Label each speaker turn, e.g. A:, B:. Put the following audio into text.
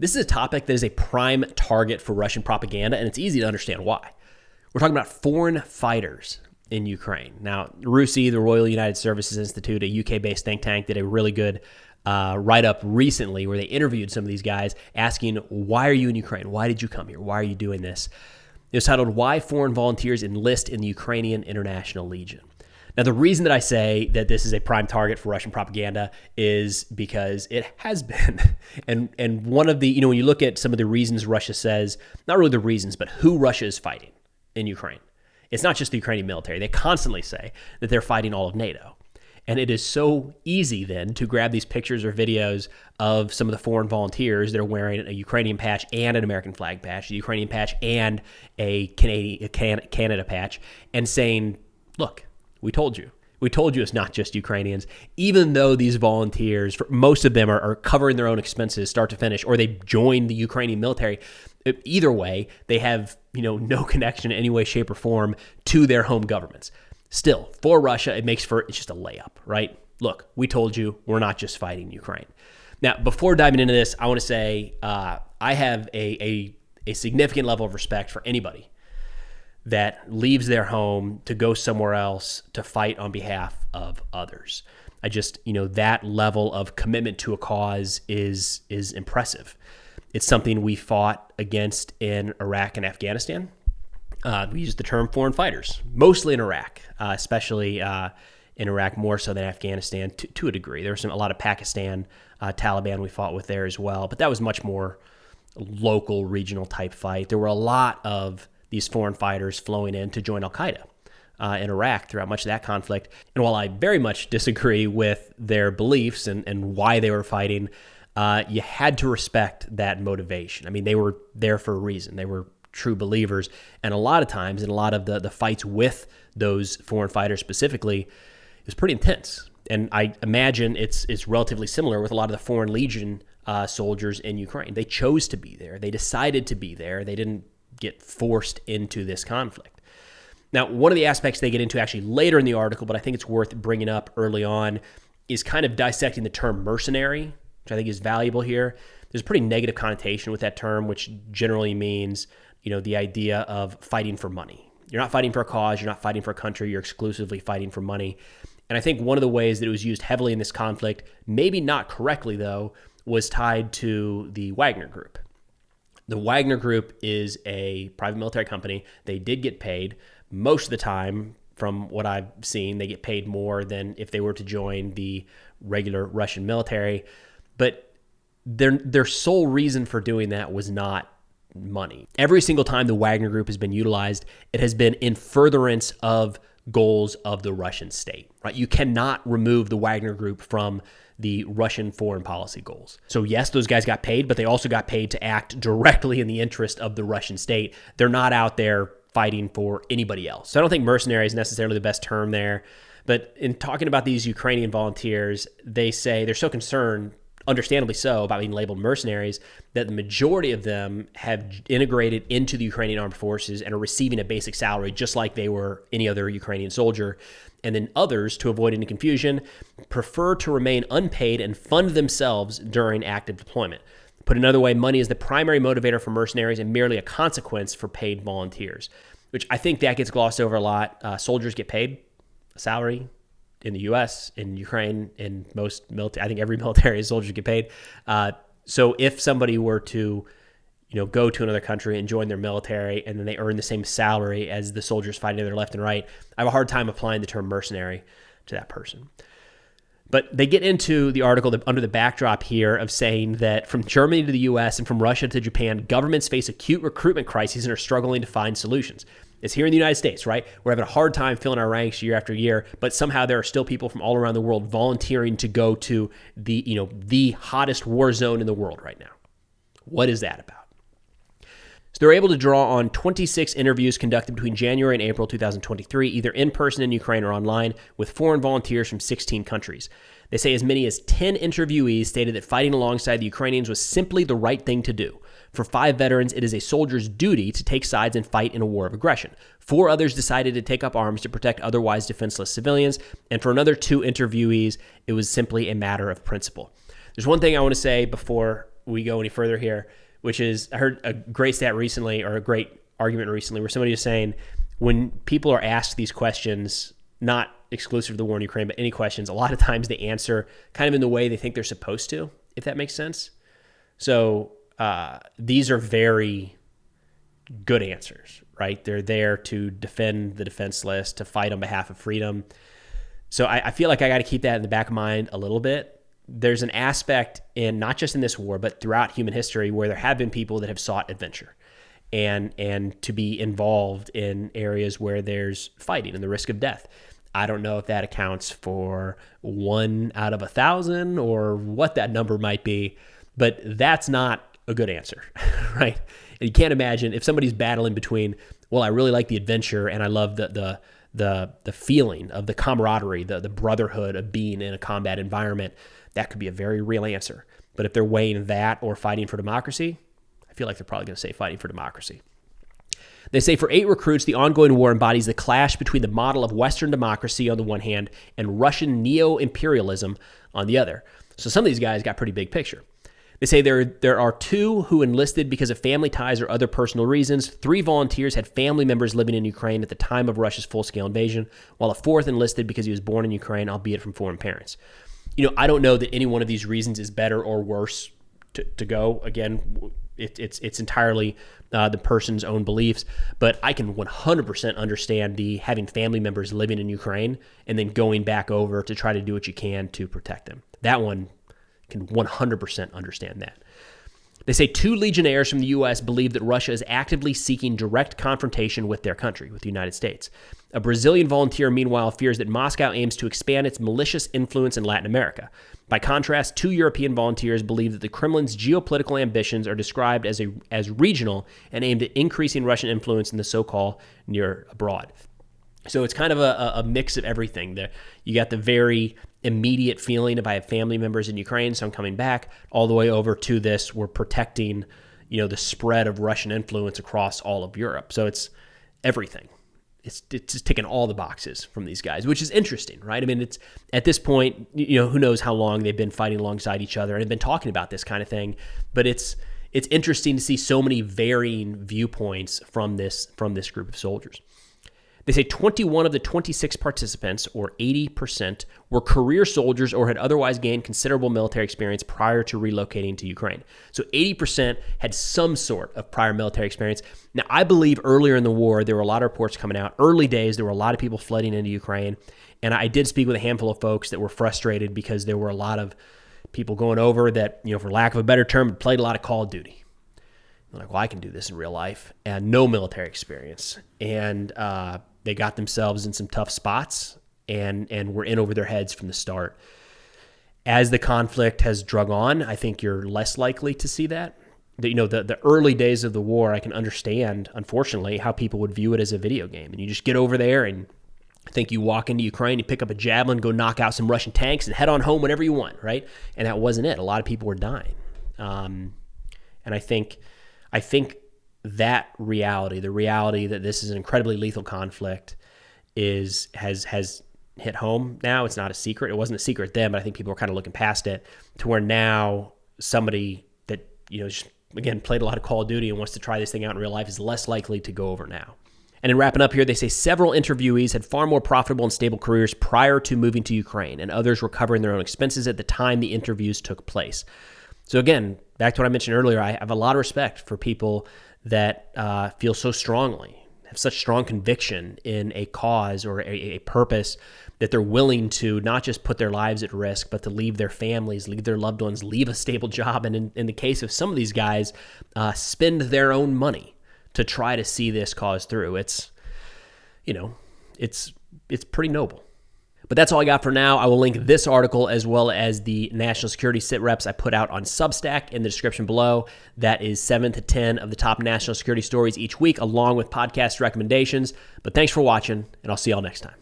A: This is a topic that is a prime target for Russian propaganda, and it's easy to understand why. We're talking about foreign fighters in Ukraine. Now, RUSI, the Royal United Services Institute, a UK-based think tank, did a really good write-up recently where they interviewed some of these guys asking, why are you in Ukraine? Why did you come here? Why are you doing this? It was titled, Why Foreign Volunteers Enlist in the Ukrainian International Legion. Now, the reason that I say that this is a prime target for Russian propaganda is because it has been. And one of the, when you look at some of the reasons Russia says, not really the reasons, but who Russia is fighting in Ukraine, it's not just the Ukrainian military. They constantly say that they're fighting all of NATO. And it is so easy then to grab these pictures or videos of some of the foreign volunteers that are wearing a Ukrainian patch and an American flag patch, a Ukrainian patch and a Canada patch, and saying, look, we told you. We told you it's not just Ukrainians, even though these volunteers, most of them are covering their own expenses start to finish, or they joined the Ukrainian military. Either way, they have no connection in any way, shape, or form to their home governments. Still, for Russia, it's just a layup, right? Look, we told you we're not just fighting Ukraine. Now, before diving into this, I want to say I have a significant level of respect for anybody that leaves their home to go somewhere else to fight on behalf of others. I just, that level of commitment to a cause is impressive. It's something we fought against in Iraq and Afghanistan. We use the term foreign fighters, mostly in Iraq, especially in Iraq more so than Afghanistan to a degree. There was a lot of Pakistan, Taliban we fought with there as well, but that was much more local, regional type fight. There were a lot of these foreign fighters flowing in to join Al-Qaeda in Iraq throughout much of that conflict. And while I very much disagree with their beliefs and why they were fighting, you had to respect that motivation. I mean, they were there for a reason. They were true believers. And a lot of times, in a lot of the fights with those foreign fighters specifically, it was pretty intense. And I imagine it's relatively similar with a lot of the Foreign Legion soldiers in Ukraine. They chose to be there. They decided to be there. They didn't get forced into this conflict. Now, one of the aspects they get into actually later in the article, but I think it's worth bringing up early on, is kind of dissecting the term mercenary, which I think is valuable here. There's a pretty negative connotation with that term, which generally means, the idea of fighting for money. You're not fighting for a cause. You're not fighting for a country. You're exclusively fighting for money. And I think one of the ways that it was used heavily in this conflict, maybe not correctly though, was tied to the Wagner Group. The Wagner Group is a private military company. They did get paid. Most of the time, from what I've seen, they get paid more than if they were to join the regular Russian military. But their sole reason for doing that was not money. Every single time the Wagner Group has been utilized, it has been in furtherance of goals of the Russian state, right? You cannot remove the Wagner Group from the Russian foreign policy goals. So yes, those guys got paid, but they also got paid to act directly in the interest of the Russian state. They're not out there fighting for anybody else. So I don't think mercenary is necessarily the best term there. But in talking about these Ukrainian volunteers, they say they're so concerned, understandably so, about being labeled mercenaries, that the majority of them have integrated into the Ukrainian armed forces and are receiving a basic salary just like they were any other Ukrainian soldier. And then others, to avoid any confusion, prefer to remain unpaid and fund themselves during active deployment. Put another way, money is the primary motivator for mercenaries and merely a consequence for paid volunteers, which I think that gets glossed over a lot. Soldiers get paid a salary in the U.S., in Ukraine, in most military. I think every military soldiers get paid. So if somebody were to go to another country and join their military, and then they earn the same salary as the soldiers fighting to their left and right, I have a hard time applying the term mercenary to that person. But they get into the article under the backdrop here of saying that from Germany to the U.S. and from Russia to Japan, governments face acute recruitment crises and are struggling to find solutions. It's here in the United States, right? We're having a hard time filling our ranks year after year, but somehow there are still people from all around the world volunteering to go to the hottest war zone in the world right now. What is that about? So they're able to draw on 26 interviews conducted between January and April 2023, either in person in Ukraine or online, with foreign volunteers from 16 countries. They say as many as 10 interviewees stated that fighting alongside the Ukrainians was simply the right thing to do. For 5 veterans, it is a soldier's duty to take sides and fight in a war of aggression. 4 others decided to take up arms to protect otherwise defenseless civilians. And for another 2 interviewees, it was simply a matter of principle. There's one thing I want to say before we go any further here, which is, I heard a great stat recently, or a great argument recently, where somebody was saying when people are asked these questions, not exclusive to the war in Ukraine, but any questions, a lot of times they answer kind of in the way they think they're supposed to, if that makes sense. So these are very good answers, right? They're there to defend the defenseless, to fight on behalf of freedom. So I feel like I got to keep that in the back of mind a little bit. There's an aspect in, not just in this war, but throughout human history, where there have been people that have sought adventure and to be involved in areas where there's fighting and the risk of death. I don't know if that accounts for 1 out of 1,000 or what that number might be, but that's not a good answer, right? And you can't imagine if somebody's battling between, well, I really like the adventure and I love the feeling of the camaraderie, the brotherhood of being in a combat environment. That could be a very real answer. But if they're weighing that or fighting for democracy, I feel like they're probably going to say fighting for democracy. They say for 8 recruits, the ongoing war embodies the clash between the model of Western democracy on the one hand and Russian neo-imperialism on the other. So some of these guys got pretty big picture. They say there are 2 who enlisted because of family ties or other personal reasons. 3 volunteers had family members living in Ukraine at the time of Russia's full-scale invasion, while a 4th enlisted because he was born in Ukraine, albeit from foreign parents. I don't know that any one of these reasons is better or worse to go. Again, it's entirely the person's own beliefs, but I can 100% understand the having family members living in Ukraine and then going back over to try to do what you can to protect them. That one can 100% understand that. They say 2 legionnaires from the U.S. believe that Russia is actively seeking direct confrontation with their country, with the United States. A Brazilian volunteer, meanwhile, fears that Moscow aims to expand its malicious influence in Latin America. By contrast, 2 European volunteers believe that the Kremlin's geopolitical ambitions are described as regional and aimed at increasing Russian influence in the so-called near abroad. So it's kind of a mix of everything. You got the very immediate feeling of I have family members in Ukraine, so I'm coming back, all the way over to this, we're protecting, the spread of Russian influence across all of Europe. So it's everything. It's just ticking all the boxes from these guys, which is interesting, right? I mean, it's at this point, who knows how long they've been fighting alongside each other and have been talking about this kind of thing, but it's interesting to see so many varying viewpoints from this group of soldiers. They say 21 of the 26 participants, or 80%, were career soldiers or had otherwise gained considerable military experience prior to relocating to Ukraine. So 80% had some sort of prior military experience. Now, I believe earlier in the war, there were a lot of reports coming out. Early days, there were a lot of people flooding into Ukraine. And I did speak with a handful of folks that were frustrated because there were a lot of people going over that, for lack of a better term, played a lot of Call of Duty. They're like, well, I can do this in real life, and no military experience. And they got themselves in some tough spots and were in over their heads from the start. As the conflict has drug on, I think you're less likely to see that. The early days of the war, I can understand, unfortunately, how people would view it as a video game. And you just get over there and think you walk into Ukraine, you pick up a javelin, go knock out some Russian tanks, and head on home whenever you want, right? And that wasn't it. A lot of people were dying. And I think that reality, the reality that this is an incredibly lethal conflict, has hit home now. It's not a secret. It wasn't a secret then, but I think people are kind of looking past it to where now somebody that, just, again, played a lot of Call of Duty and wants to try this thing out in real life is less likely to go over now. And in wrapping up here, they say several interviewees had far more profitable and stable careers prior to moving to Ukraine, and others were covering their own expenses at the time the interviews took place. So again, back to what I mentioned earlier, I have a lot of respect for people that feel so strongly, have such strong conviction in a cause or a purpose that they're willing to not just put their lives at risk, but to leave their families, leave their loved ones, leave a stable job. And in the case of some of these guys, spend their own money to try to see this cause through. It's pretty noble. But that's all I got for now. I will link this article as well as the national security sit-reps I put out on Substack in the description below. That is 7 to 10 of the top national security stories each week, along with podcast recommendations. But thanks for watching, and I'll see y'all next time.